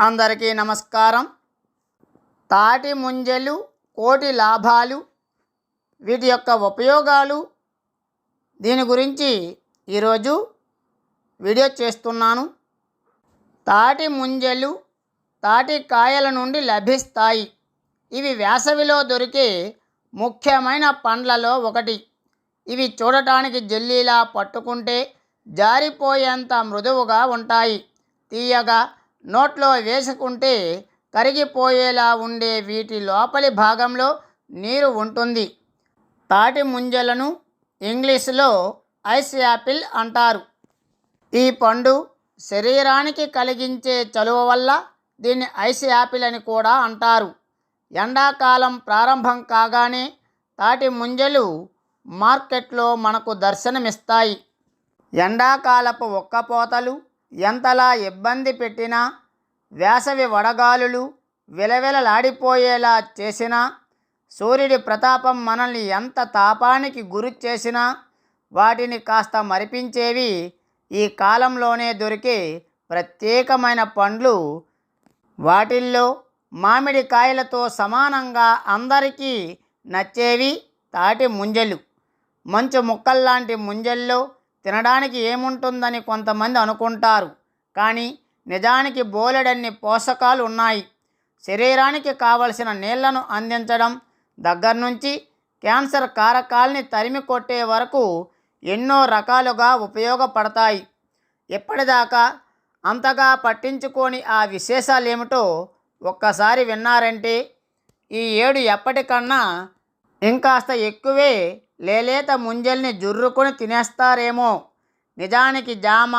అందరికీ నమస్కారం. తాటి ముంజలు కోటి లాభాలు, వీటి యొక్క ఉపయోగాలు, దీని గురించి ఈరోజు వీడియో చేస్తున్నాను. తాటి ముంజలు తాటి కాయల నుండి లభిస్తాయి. ఇవి వేసవిలో దొరికే ముఖ్యమైన పండ్లలో ఒకటి. ఇవి చూడటానికి జెల్లీలా పట్టుకుంటే జారిపోయేంత మృదువుగా ఉంటాయి. తీయగా నోట్లో వేసుకుంటే కరిగిపోయేలా ఉండే వీటి లోపలి భాగంలో నీరు ఉంటుంది. తాటి ముంజలను ఇంగ్లీషులో ఐస్ యాపిల్ అంటారు. ఈ పండు శరీరానికి కలిగించే చలువ వల్ల దీన్ని ఐస్ యాపిల్ అని కూడా అంటారు. ఎండాకాలం ప్రారంభం కాగానే తాటి ముంజలు మార్కెట్లో మనకు దర్శనమిస్తాయి. ఎండాకాలపు ఉక్కపోతలు ఎంతలా ఇబ్బంది పెట్టినా, వేసవి వడగాలులు విలవిలలాడిపోయేలా చేసినా, సూర్యుడి ప్రతాపం మనల్ని ఎంత తాపానికి గురి చేసినా వాటిని కాస్త మరిపించేవి ఈ కాలంలోనే దొరికే ప్రత్యేకమైన పండ్లు. వాటిల్లో మామిడి కాయలతో సమానంగా అందరికీ నచ్చేవి తాటి ముంజలు. మంచు ముక్కల్లాంటి ముంజల్లో తినడానికి ఏముంటుందని కొంతమంది అనుకుంటారు. కానీ నిజానికి బోలెడన్ని పోషకాలు ఉన్నాయి. శరీరానికి కావలసిన నీళ్లను అందించడం దగ్గర నుంచి క్యాన్సర్ కారకాల్ని తరిమి కొట్టే వరకు ఎన్నో రకాలుగా ఉపయోగపడతాయి. ఇప్పటిదాకా అంతగా పట్టించుకొని ఆ విశేషాలేమిటో ఒక్కసారి విన్నారంటే ఈ ఏడు ఎప్పటికన్నా ఇంకాస్త ఎక్కువే లేలేత ముంజల్ని జుర్రుకొని తినేస్తారేమో. నిజానికి జామ,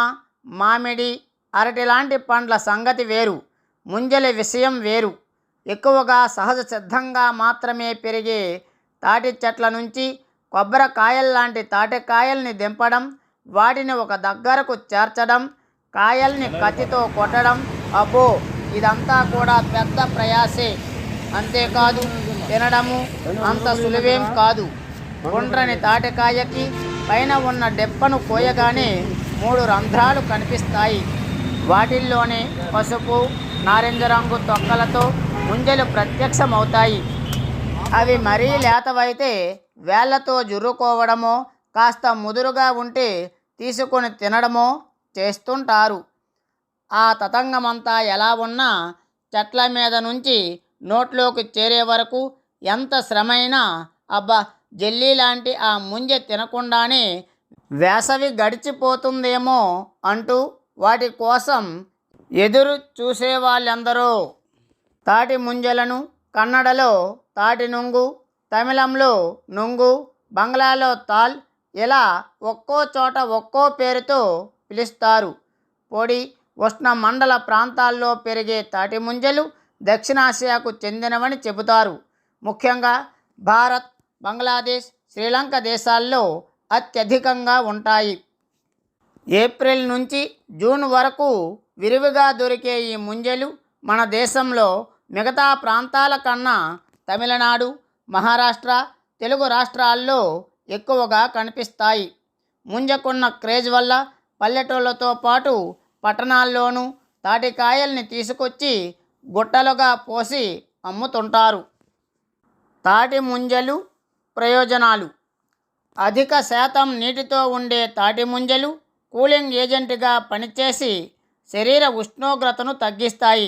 మామిడి, అరటి లాంటి పండ్ల సంగతి వేరు, ముంజల విషయం వేరు. ఎక్కువగా సహజ సిద్ధంగా మాత్రమే పెరిగే తాటి చెట్ల నుంచి కొబ్బరికాయల్లాంటి తాటికాయల్ని దింపడం, వాటిని ఒక దగ్గరకు చేర్చడం, కాయల్ని కత్తితో కొట్టడం, అబ్బో ఇదంతా కూడా పెద్ద ప్రయాసే. అంతేకాదు తినడము అంత సులువేం కాదు. గుండ్రని తాటికాయకి పైన ఉన్న డెప్పను కోయగానే 3 రంధ్రాలు కనిపిస్తాయి. వాటిల్లోనే పసుపు, నారింజ రంగు తొక్కలతో ముంజలు ప్రత్యక్షమవుతాయి. అవి మరీ లేతవైతే వేళ్లతో జుర్రుకోవడమో, కాస్త ముదురుగా ఉంటే తీసుకొని తినడమో చేస్తుంటారు. ఆ తతంగమంతా ఎలా ఉన్నా చెట్ల మీద నుంచి నోట్లోకి చేరే వరకు ఎంత శ్రమైనా అబ్బా జెల్లీ లాంటి ఆ ముంజ తినకుండానే వేసవి గడిచిపోతుందేమో అంటూ వాటి కోసం ఎదురు చూసేవాళ్ళెందరో. తాటి ముంజలను కన్నడలో తాటి నుంగు, తమిళంలో నుంగు, బంగ్లాలో తాల్, ఇలా ఒక్కో చోట ఒక్కో పేరుతో పిలుస్తారు. పొడి ఉష్ణ మండల ప్రాంతాల్లో పెరిగే తాటి ముంజలు దక్షిణాసియాకు చెందినవని చెబుతారు. ముఖ్యంగా భారత్, బంగ్లాదేశ్, శ్రీలంక దేశాల్లో అత్యధికంగా ఉంటాయి. ఏప్రిల్ నుంచి జూన్ వరకు విరివిగా దొరికే ఈ ముంజలు మన దేశంలో మిగతా ప్రాంతాల కన్నా తమిళనాడు, మహారాష్ట్ర, తెలుగు రాష్ట్రాల్లో ఎక్కువగా కనిపిస్తాయి. ముంజకున్న క్రేజ్ వల్ల పల్లెటూళ్ళతో పాటు పట్టణాల్లోనూ తాటికాయల్ని తీసుకొచ్చి గుట్టలుగా పోసి అమ్ముతుంటారు. తాటి ముంజలు ప్రయోజనాలు. అధిక శాతం నీటితో ఉండే తాటి ముంజలు కూలింగ్ ఏజెంట్గా పనిచేసి శరీర ఉష్ణోగ్రతను తగ్గిస్తాయి.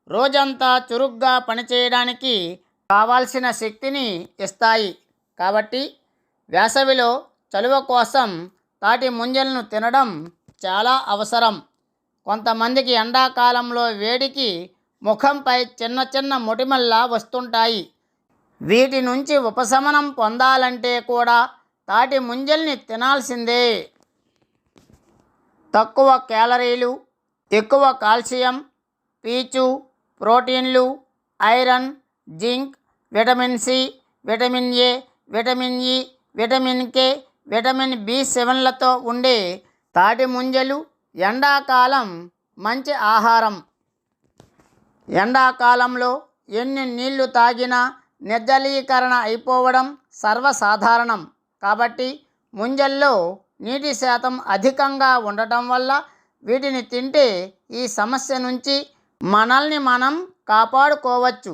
రోజంతా చురుగ్గా పనిచేయడానికి కావాల్సిన శక్తిని ఇస్తాయి. కాబట్టి వేసవిలో చలువ కోసం తాటి ముంజలను తినడం చాలా అవసరం. కొంతమందికి ఎండాకాలంలో వేడికి ముఖంపై చిన్న చిన్న మొటిమల్లా వస్తుంటాయి. వీటి నుంచి ఉపశమనం పొందాలంటే కూడా తాటి ముంజల్ని తినాల్సిందే. తక్కువ క్యాలరీలు, ఎక్కువ కాల్షియం, పీచు, ప్రోటీన్లు, iron, zinc, vitamin C, vitamin A, vitamin E, vitamin K, vitamin బి7లతో ఉండే తాటి ముంజలు ఎండాకాలం మంచి ఆహారం. ఎండాకాలంలో ఎన్ని నీళ్లు తాగినా నిర్జలీకరణ అయిపోవడం సర్వసాధారణం. కాబట్టి ముంజల్లో నీటి శాతం అధికంగా ఉండటం వల్ల వీటిని తింటే ఈ సమస్య నుంచి మనల్ని మనం కాపాడుకోవచ్చు.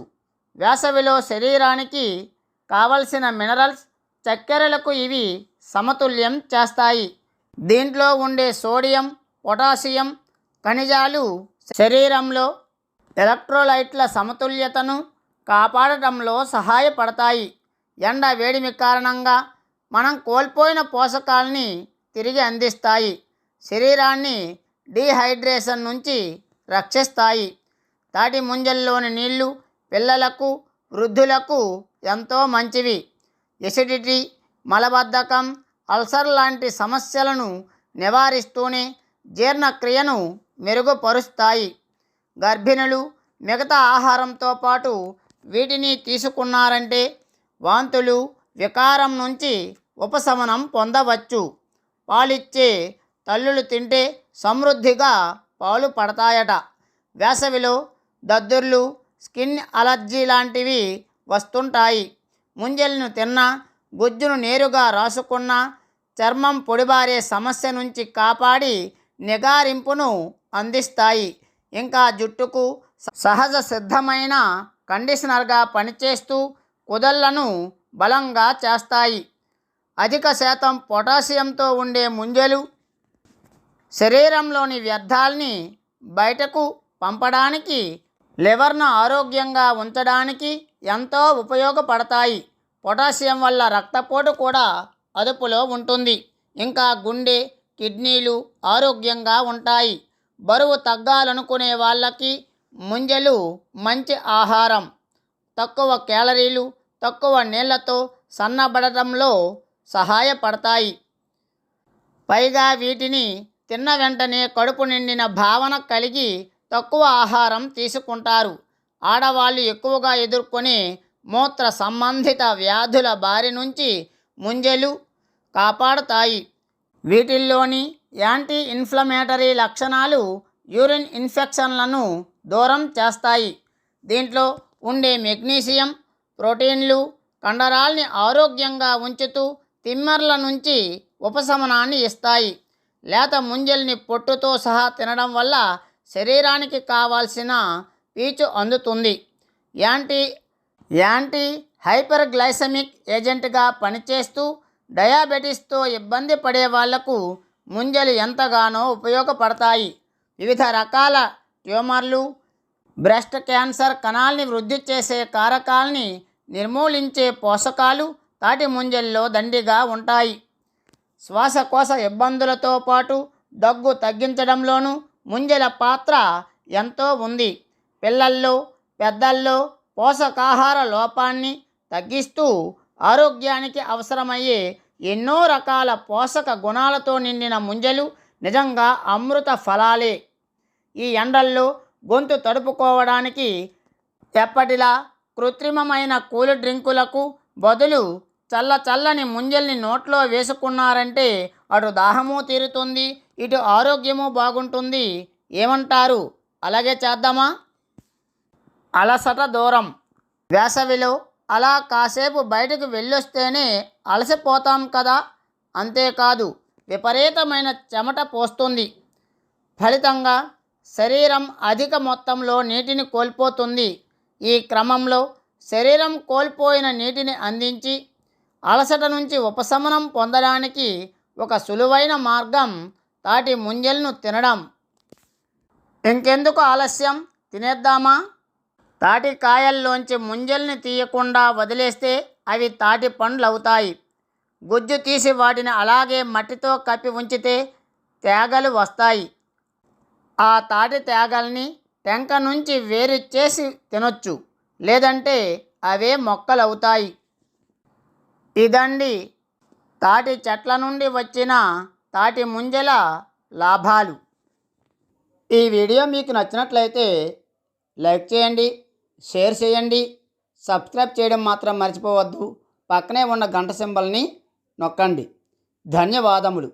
వేసవిలో శరీరానికి కావలసిన మినరల్స్, చక్కెరలకు ఇవి సమతుల్యం చేస్తాయి. దీంట్లో ఉండే సోడియం, పొటాషియం ఖనిజాలు శరీరంలో ఎలక్ట్రోలైట్ల సమతుల్యతను కాపాడటంలో సహాయపడతాయి. ఎండ వేడిమి కారణంగా మనం కోల్పోయిన పోషకాలని తిరిగి అందిస్తాయి. శరీరాన్ని డీహైడ్రేషన్ నుంచి రక్షిస్తాయి. తాటి ముంజల్లోని నీళ్లు పిల్లలకు, వృద్ధులకు ఎంతో మంచివి. ఎసిడిటీ, మలబద్ధకం, అల్సర్ లాంటి సమస్యలను నివారిస్తూనే జీర్ణక్రియను మెరుగుపరుస్తాయి. గర్భిణులు మిగతా ఆహారంతో పాటు వీటిని తీసుకున్నారంటే వాంతులు, వికారం నుంచి ఉపశమనం పొందవచ్చు. పాలిచ్చే తల్లులు తింటే సమృద్ధిగా పాలు పడతాయట. వేసవిలో దద్దుర్లు, స్కిన్ అలర్జీ లాంటివి వస్తుంటాయి. ముంజలను తిన్నా, గుజ్జును నేరుగా రాసుకున్నా చర్మం పొడిబారే సమస్య నుంచి కాపాడి నిగారింపును అందిస్తాయి. ఇంకా జుట్టుకు సహజ సిద్ధమైన కండిషనర్గా పనిచేస్తూ కుదళ్లను బలంగా చేస్తాయి. అధిక శాతం పొటాషియంతో ఉండే ముంజలు శరీరంలోని వ్యర్థాలని బయటకు పంపడానికి, లివర్ను ఆరోగ్యంగా ఉంచడానికి ఎంతో ఉపయోగపడతాయి. పొటాషియం వల్ల రక్తపోటు కూడా అదుపులో ఉంటుంది. ఇంకా గుండె, కిడ్నీలు ఆరోగ్యంగా ఉంటాయి. బరువు తగ్గాలనుకునే వాళ్ళకి ముంజలు మంచి ఆహారం. తక్కువ క్యాలరీలు, తక్కువ నీళ్లతో సన్నబడటంలో సహాయపడతాయి. పైగా వీటిని తిన్న వెంటనే కడుపు నిండిన భావన కలిగి తక్కువ ఆహారం తీసుకుంటారు. ఆడవాళ్ళు ఎక్కువగా ఎదుర్కొనే మూత్ర సంబంధిత వ్యాధుల బారి నుంచి ముంజలు కాపాడుతాయి. వీటిల్లోని యాంటీ ఇన్ఫ్లమేటరీ లక్షణాలు యూరిన్ ఇన్ఫెక్షన్లను దూరం చేస్తాయి. దీంట్లో ఉండే మెగ్నీషియం, ప్రోటీన్లు కండరాల్ని ఆరోగ్యంగా ఉంచుతూ తిమ్మెర్ల నుంచి ఉపశమనాన్ని ఇస్తాయి. లేత ముంజల్ని పొట్టుతో సహా తినడం వల్ల శరీరానికి కావాల్సిన పీచు అందుతుంది. యాంటీ హైపర్గ్లైసెమిక్ ఏజెంట్గా పనిచేస్తూ డయాబెటీస్తో ఇబ్బంది పడే వాళ్లకు ముంజలు ఎంతగానో ఉపయోగపడతాయి. వివిధ రకాల ట్యూమర్లు, బ్రెస్ట్ క్యాన్సర్ కణాల్ని వృద్ధి చేసే కారకాల్ని నిర్మూలించే పోషకాలు తాటి ముంజల్లో దండిగా ఉంటాయి. శ్వాసకోశ ఇబ్బందులతో పాటు దగ్గు తగ్గించడంలోనూ ముంజల పాత్ర ఎంతో ఉంది. పిల్లల్లో, పెద్దల్లో పోషకాహార లోపాన్ని తగ్గిస్తూ ఆరోగ్యానికి అవసరమయ్యే ఎన్నో రకాల పోషక గుణాలతో నిండిన ముంజలు నిజంగా అమృత ఫలాలే. ఈ ఎండల్లో గొంతు తడుపుకోవడానికి ఎప్పటిలా కృత్రిమమైన కూల్ డ్రింకులకు బదులు చల్లని ముంజల్ని నోట్లో వేసుకున్నారంటే అటు దాహము తీరుతుంది, ఇటు ఆరోగ్యము బాగుంటుంది. ఏమంటారు? అలాగే చేద్దామా? అలసట దూరం. వేసవిలో అలా కాసేపు బయటకు వెళ్ళొస్తేనే అలసిపోతాం కదా. అంతేకాదు విపరీతమైన చెమట పోస్తుంది. ఫలితంగా శరీరం అధిక మొత్తంలో నీటిని కోల్పోతుంది. ఈ క్రమంలో శరీరం కోల్పోయిన నీటిని అందించి అలసట నుంచి ఉపశమనం పొందడానికి ఒక సులువైన మార్గం తాటి ముంజలను తినడం. ఇంకెందుకు ఆలస్యం, తినేద్దామా? తాటి కాయల్లోంచి ముంజల్ని తీయకుండా వదిలేస్తే అవి తాటి పండ్లు అవుతాయి. గుజ్జు తీసి వాటిని అలాగే మట్టితో కప్పి ఉంచితే తేగలు వస్తాయి. ఆ తాటి తేగల్ని టెంక నుంచి వేరు చేసి తినొచ్చు, లేదంటే అవే మొక్కలవుతాయి. ఇదండి తాటి చెట్ల నుండి వచ్చిన తాటి ముంజల లాభాలు. ఈ వీడియో మీకు నచ్చినట్లయితే లైక్ చేయండి, షేర్ చేయండి, సబ్స్క్రైబ్ చేయడం మాత్రం మర్చిపోవద్దు. పక్కనే ఉన్న గంట సింబల్ని నొక్కండి. ధన్యవాదములు.